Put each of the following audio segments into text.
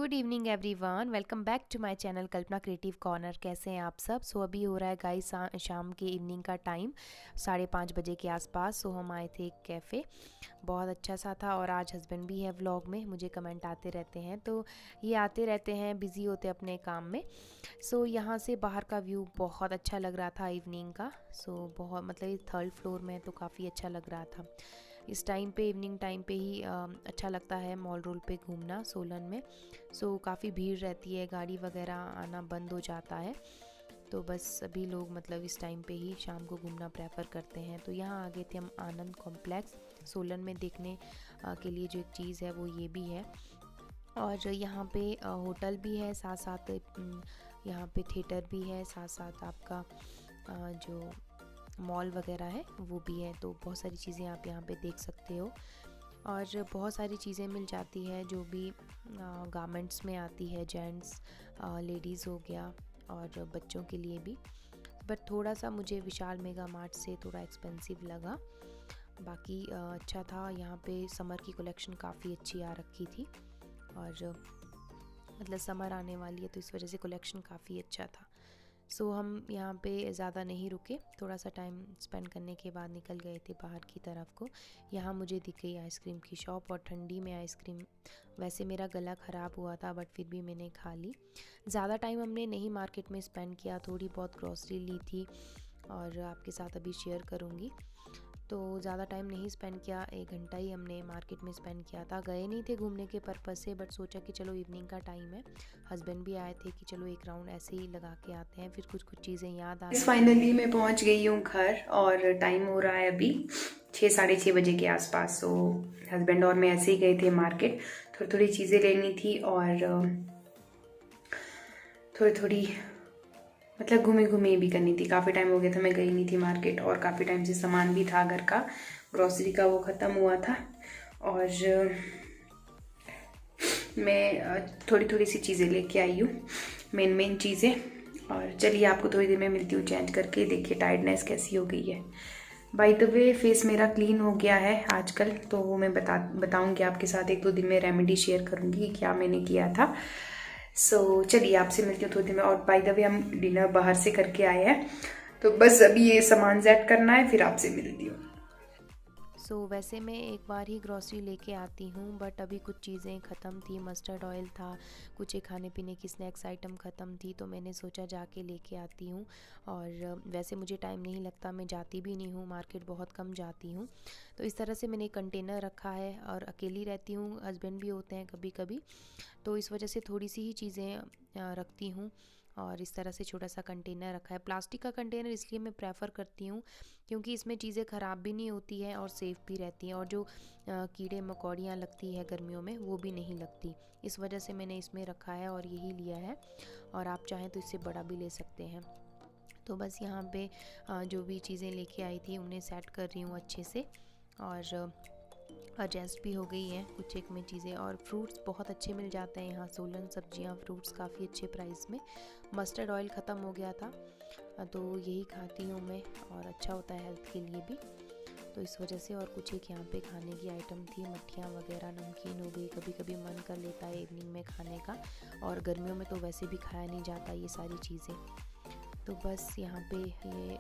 Good evening everyone, welcome back to my channel Kalpana creative corner. कैसे हैं आप सब? अभी हो रहा है गाइस शाम के इवनिंग का टाइम 5:30 बजे के आसपास। हम आए थे एक कैफ़े, बहुत अच्छा सा था। और आज हस्बैंड भी है व्लॉग में, मुझे कमेंट आते रहते हैं तो ये आते रहते हैं, बिज़ी होते अपने काम में। यहाँ से बाहर का व्यू बहुत अच्छा लग रहा था इवनिंग का। बहुत मतलब ये 3rd फ्लोर में तो काफ़ी अच्छा लग रहा था। इस टाइम पे इवनिंग टाइम पे ही अच्छा लगता है मॉल रोड पे घूमना सोलन में। काफ़ी भीड़ रहती है, गाड़ी वगैरह आना बंद हो जाता है। तो बस सभी लोग मतलब इस टाइम पे ही शाम को घूमना प्रेफर करते हैं। तो यहाँ आ गए थे हम आनंद कॉम्प्लेक्स सोलन में। देखने के लिए जो एक चीज़ है वो ये भी है। और यहाँ पे होटल भी है, साथ साथ यहाँ पे थिएटर भी है, साथ साथ आपका जो मॉल वगैरह है वो भी है। तो बहुत सारी चीज़ें आप यहाँ पे देख सकते हो। और बहुत सारी चीज़ें मिल जाती है जो भी गारमेंट्स में आती है, जेंट्स लेडीज़ हो गया और बच्चों के लिए भी। बट थोड़ा सा मुझे विशाल मेगा मार्ट से थोड़ा एक्सपेंसिव लगा। बाकी अच्छा था। यहाँ पे समर की कलेक्शन काफ़ी अच्छी आ रखी थी। और मतलब समर आने वाली है तो इस वजह से कलेक्शन काफ़ी अच्छा था। हम यहाँ पे ज़्यादा नहीं रुके, थोड़ा सा टाइम स्पेंड करने के बाद निकल गए थे बाहर की तरफ को। यहाँ मुझे दिख गई आइसक्रीम की शॉप, और ठंडी में आइसक्रीम, वैसे मेरा गला ख़राब हुआ था बट फिर भी मैंने खा ली। ज़्यादा टाइम हमने नहीं मार्केट में स्पेंड किया, थोड़ी बहुत ग्रॉसरी ली थी और आपके साथ अभी शेयर करूँगी। तो ज़्यादा टाइम नहीं स्पेंड किया, 1 घंटा ही हमने मार्केट में स्पेंड किया था। गए नहीं थे घूमने के पर्पज़ से, बट सोचा कि चलो इवनिंग का टाइम है, हस्बैंड भी आए थे कि चलो एक राउंड ऐसे ही लगा के आते हैं, फिर कुछ चीज़ें याद आ गई। फाइनली मैं पहुंच गई हूँ घर और टाइम हो रहा है अभी 6-6:30 बजे के आसपास। हस्बैंड और मैं ऐसे ही गए थे मार्केट, थोड़ी थोड़ी चीज़ें लेनी थी और थोड़ी मतलब घूमी भी करनी थी। काफ़ी टाइम हो गया था मैं गई नहीं थी मार्केट, और काफ़ी टाइम से सामान भी था घर का, ग्रॉसरी का, वो ख़त्म हुआ था। और मैं थोड़ी सी चीज़ें लेके आई हूँ, मेन चीज़ें। और चलिए आपको थोड़ी देर में मिलती हूँ चेंज करके। देखिए टायर्डनेस कैसी हो गई है। बाय द वे फेस मेरा क्लीन हो गया है आजकल, तो वो मैं बताऊँगी आपके साथ। 1-2 दिन में रेमेडी शेयर करूँगी कि क्या मैंने किया था। चलिए आपसे मिलती हूँ थोड़ी देर में। और बाय द वे हम डिनर बाहर से करके आए हैं, तो बस अभी ये सामान सेट करना है, फिर आपसे मिलती हूँ। वैसे मैं एक बार ही ग्रॉसरी लेके आती हूँ, बट अभी कुछ चीज़ें ख़त्म थी। मस्टर्ड ऑयल था, कुछ खाने पीने की स्नैक्स आइटम ख़त्म थी, तो मैंने सोचा जाके लेके आती हूँ। और वैसे मुझे टाइम नहीं लगता, मैं जाती भी नहीं हूँ मार्केट, बहुत कम जाती हूँ। तो इस तरह से मैंने एक कंटेनर रखा है, और अकेली रहती हूँ, हस्बैंड भी होते हैं कभी कभी, तो इस वजह से थोड़ी सी ही चीज़ें रखती हूँ। और इस तरह से छोटा सा कंटेनर रखा है। प्लास्टिक का कंटेनर इसलिए मैं प्रेफर करती हूँ क्योंकि इसमें चीज़ें ख़राब भी नहीं होती हैं और सेफ़ भी रहती हैं, और जो कीड़े मकोड़ियाँ लगती है गर्मियों में वो भी नहीं लगती। इस वजह से मैंने इसमें रखा है और यही लिया है। और आप चाहें तो इससे बड़ा भी ले सकते हैं। तो बस यहाँ पे जो भी चीज़ें लेके आई थी उन्हें सेट कर रही हूँ अच्छे से, और एडजस्ट भी हो गई हैं कुछ एक में चीज़ें। और फ्रूट्स बहुत अच्छे मिल जाते हैं यहाँ सोलन, सब्जियाँ फ्रूट्स काफ़ी अच्छे प्राइस में। मस्टर्ड ऑयल ख़त्म हो गया था, तो यही खाती हूँ मैं, और अच्छा होता है हेल्थ के लिए भी, तो इस वजह से। और कुछ एक यहाँ पे खाने की आइटम थी, मट्ठियाँ वगैरह, नमकीन हो गई। कभी कभी मन कर लेता है इवनिंग में खाने का, और गर्मियों में तो वैसे भी खाया नहीं जाता ये सारी चीज़ें। तो बस यहाँ पे ये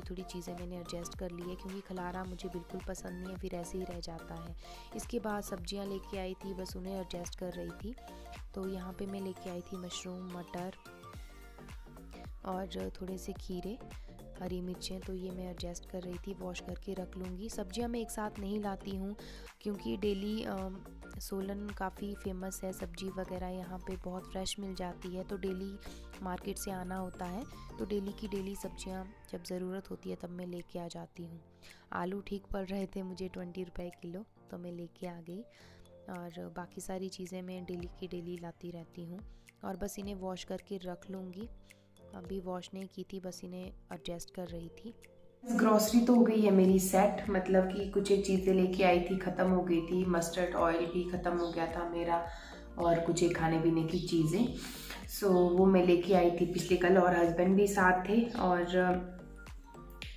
थोड़ी चीज़ें मैंने एडजस्ट कर ली है, क्योंकि खलारा मुझे बिल्कुल पसंद नहीं है, फिर ऐसे ही रह जाता है। इसके बाद सब्जियाँ लेके आई थी, बस उन्हें एडजस्ट कर रही थी। तो यहाँ पे मैं लेके आई थी मशरूम, मटर और थोड़े से खीरे, हरी मिर्चें, तो ये मैं एडजस्ट कर रही थी। वॉश करके रख लूँगी। सब्जियां मैं एक साथ नहीं लाती हूँ क्योंकि डेली सोलन काफ़ी फेमस है, सब्जी वगैरह यहाँ पे बहुत फ्रेश मिल जाती है, तो डेली मार्केट से आना होता है। तो डेली की डेली सब्जियां जब ज़रूरत होती है तब मैं लेके आ जाती हूँ। आलू ठीक पड़ रहे थे मुझे 20 रुपए किलो, तो मैं लेके आ गई। और बाकी सारी चीज़ें मैं डेली की डेली लाती रहती हूँ। और बस इन्हें वॉश करके रख लूँगी। अभी वॉश नहीं की थी, बस इन्हें एडजस्ट कर रही थी। ग्रॉसरी तो हो गई है मेरी सेट, मतलब कि कुछ एक चीज़ें लेके आई थी, ख़त्म हो गई थी। मस्टर्ड ऑयल भी ख़त्म हो गया था मेरा, और कुछ एक खाने पीने की चीज़ें। वो मैं लेके आई थी पिछले कल, और हस्बैंड भी साथ थे। और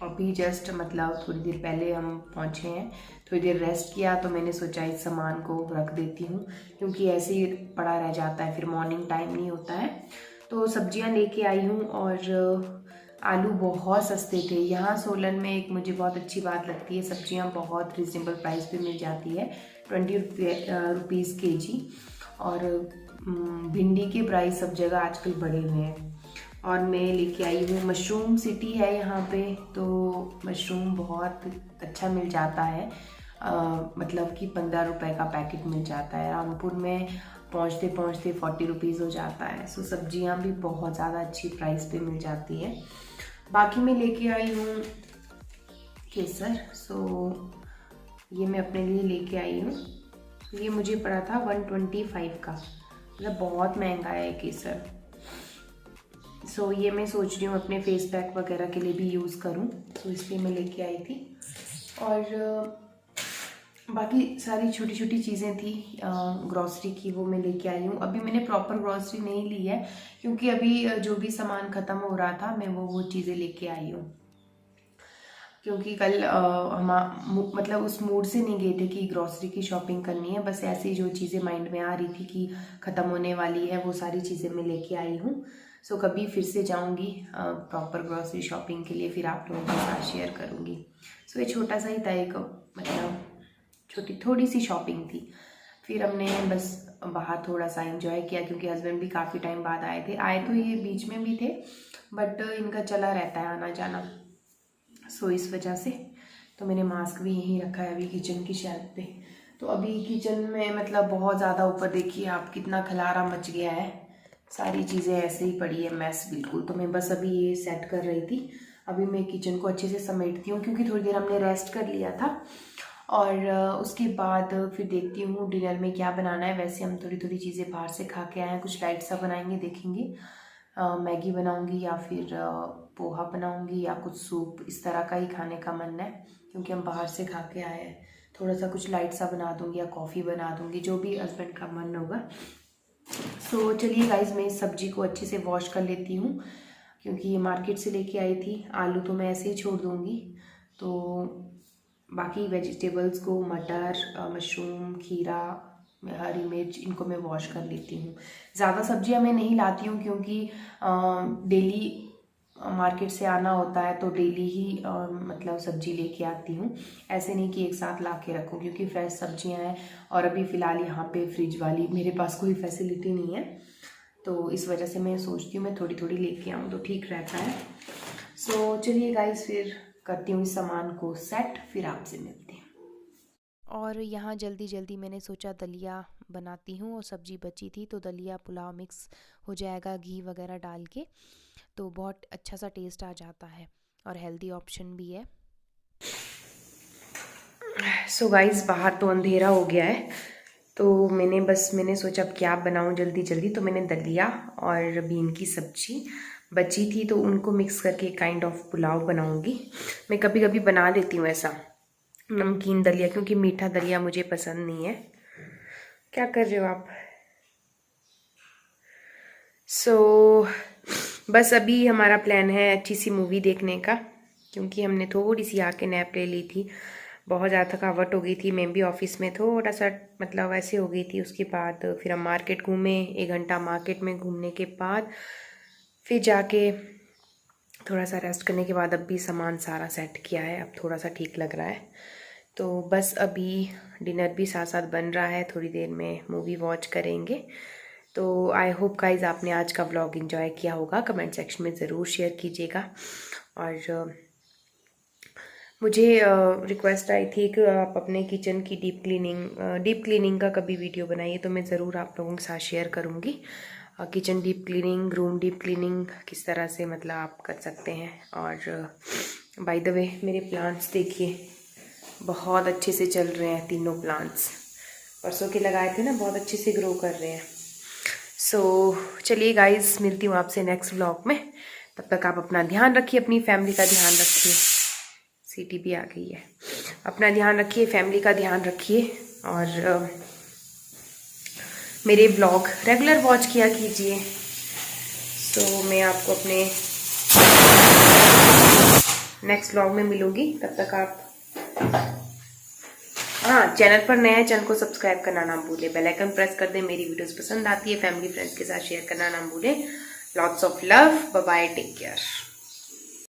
अभी जस्ट मतलब थोड़ी देर पहले हम पहुँचे हैं, थोड़ी देर रेस्ट किया तो मैंने सोचा इस सामान को रख देती हूँ क्योंकि ऐसे ही पड़ा रह जाता है, फिर मॉर्निंग टाइम नहीं होता है। तो सब्जियाँ लेके आई हूँ और आलू बहुत सस्ते थे यहाँ सोलन में। एक मुझे बहुत अच्छी बात लगती है, सब्जियाँ बहुत रिजनेबल प्राइस पे मिल जाती है, 20 रुपीज़ kg। और भिंडी के प्राइस सब जगह आजकल बढ़े हुए हैं। और मैं लेके आई हूँ, मशरूम सिटी है यहाँ पे, तो मशरूम बहुत अच्छा मिल जाता है, मतलब कि 15 रुपये का पैकेट मिल जाता है। रामपुर में पहुँचते पहुँचते 40 रुपीज़ हो जाता है। सो सब्जियाँ भी बहुत ज़्यादा अच्छी प्राइस पे मिल जाती है। बाकी मैं लेके आई हूँ केसर, सो ये मैं अपने लिए लेके आई हूँ। ये मुझे पड़ा था 125 का, मतलब बहुत महंगा है केसर। सो ये मैं सोच रही हूँ अपने फेस पैक वगैरह के लिए भी यूज़ करूँ, तो इसलिए मैं लेके आई थी। और बाकी सारी छोटी छोटी चीज़ें थी ग्रॉसरी की, वो मैं लेके आई हूँ। अभी मैंने प्रॉपर ग्रॉसरी नहीं ली है क्योंकि अभी जो भी सामान ख़त्म हो रहा था मैं वो चीज़ें लेके आई हूँ। क्योंकि कल हम मतलब उस मूड से नहीं गए थे कि ग्रॉसरी की शॉपिंग करनी है, बस ऐसी जो चीज़ें माइंड में आ रही थी कि ख़त्म होने वाली है वो सारी चीज़ें मैं लेके आई हूँ। सो कभी फिर से जाऊँगी प्रॉपर ग्रॉसरी शॉपिंग के लिए, फिर आप लोगों के साथ शेयर करूँगी। सो ये छोटा सा ही था, एक मतलब थोड़ी सी शॉपिंग थी। फिर हमने बस बाहर थोड़ा सा एंजॉय किया क्योंकि हस्बैंड भी काफ़ी टाइम बाद आए तो ये बीच में भी थे, बट इनका चला रहता है आना जाना, सो इस वजह से। तो मैंने मास्क भी यहीं रखा है अभी किचन की शेल्फ पे। तो अभी किचन में मतलब बहुत ज़्यादा ऊपर देखिए आप कितना खलारा मच गया है, सारी चीज़ें ऐसे ही पड़ी है, मैस बिल्कुल। तो मैं बस अभी ये सेट कर रही थी। अभी मैं किचन को अच्छे से समेटती हूँ क्योंकि थोड़ी देर हमने रेस्ट कर लिया था, और उसके बाद फिर देखती हूँ डिनर में क्या बनाना है। वैसे हम थोड़ी थोड़ी चीज़ें बाहर से खा के आए हैं, कुछ लाइट सा बनाएंगे, देखेंगे मैगी बनाऊंगी या फिर पोहा बनाऊंगी या कुछ सूप, इस तरह का ही खाने का मन है क्योंकि हम बाहर से खा के आए हैं। थोड़ा सा कुछ लाइट सा बना दूंगी या कॉफ़ी बना दूंगी, जो भी हस्बैंड का मन होगा। सो चलिए गाइज, मैं इस सब्जी को अच्छे से वॉश कर लेती हूँ क्योंकि ये मार्केट से लेके आई थी। आलू तो मैं ऐसे ही छोड़ दूँगी, तो बाकी वेजिटेबल्स को मटर, मशरूम, खीरा, हरी मिर्च, इनको मैं वॉश कर लेती हूँ। ज़्यादा सब्जियाँ मैं नहीं लाती हूँ क्योंकि डेली मार्केट से आना होता है, तो डेली ही मतलब सब्जी लेके आती हूँ। ऐसे नहीं कि एक साथ ला के रखूँ क्योंकि फ्रेश सब्जियाँ हैं और अभी फ़िलहाल यहाँ पे फ्रिज वाली मेरे पास कोई फैसिलिटी नहीं है, तो इस वजह से मैं सोचती हूँ मैं थोड़ी थोड़ी लेके आऊँ तो ठीक रहता है। सो चलिए गाइस, फिर करती हूँ इस सामान को सेट, फिर आपसे मिलती हूँ। और यहाँ जल्दी जल्दी मैंने सोचा दलिया बनाती हूँ, और सब्जी बची थी तो दलिया पुलाव मिक्स हो जाएगा घी वगैरह डाल के, तो बहुत अच्छा सा टेस्ट आ जाता है और हेल्दी ऑप्शन भी है। सो गाइस, बाहर तो अंधेरा हो गया है, तो मैंने सोचा अब क्या बनाऊँ जल्दी जल्दी, तो मैंने दलिया और बीन की सब्जी बची थी तो उनको मिक्स करके काइंड ऑफ पुलाव बनाऊँगी। मैं कभी कभी बना लेती हूँ ऐसा नमकीन दलिया, क्योंकि मीठा दलिया मुझे पसंद नहीं है। क्या कर रहे हो आप? सो बस अभी हमारा प्लान है अच्छी सी मूवी देखने का, क्योंकि हमने थोड़ी सी आके नैप ले ली थी, बहुत ज़्यादा थकावट हो गई थी। मैं भी ऑफिस में थोड़ा सा मतलब ऐसे हो गई थी। उसके बाद फिर हम मार्केट घूमे, 1 घंटा मार्केट में घूमने के बाद फिर जाके थोड़ा सा रेस्ट करने के बाद अब भी सामान सारा सेट किया है, अब थोड़ा सा ठीक लग रहा है। तो बस अभी डिनर भी साथ साथ बन रहा है, थोड़ी देर में मूवी वॉच करेंगे। तो आई होप गाइज आपने आज का व्लॉग एंजॉय किया होगा, कमेंट सेक्शन में ज़रूर शेयर कीजिएगा। और मुझे रिक्वेस्ट आई थी कि आप अपने किचन की डीप क्लीनिंग का कभी वीडियो बनाइए, तो मैं ज़रूर आप लोगों के साथ शेयर करूँगी। Kitchen deep cleaning, room deep cleaning किस तरह से मतलब आप कर सकते हैं। और बाय द वे मेरे प्लांट्स देखिए बहुत अच्छे से चल रहे हैं, तीनों प्लांट्स परसों के लगाए थे ना, बहुत अच्छे से ग्रो कर रहे हैं। सो चलिए गाइज, मिलती हूँ आपसे नेक्स्ट व्लॉग में। तब तक आप अपना ध्यान रखिए, अपनी फैमिली का ध्यान रखिए। सीटी भी आ गई है। अपना ध्यान रखिए, फैमिली का ध्यान रखिए, और मेरे ब्लॉग रेगुलर वॉच किया कीजिए। सो मैं आपको अपने नेक्स्ट व्लॉग में मिलूंगी, तब तक आप हाँ, चैनल पर नया है, चैनल को सब्सक्राइब करना ना भूलें, बेल आइकन प्रेस कर दें। मेरी वीडियोस पसंद आती है फैमिली फ्रेंड्स के साथ शेयर करना ना भूलें। Lots of love, bye bye, take care.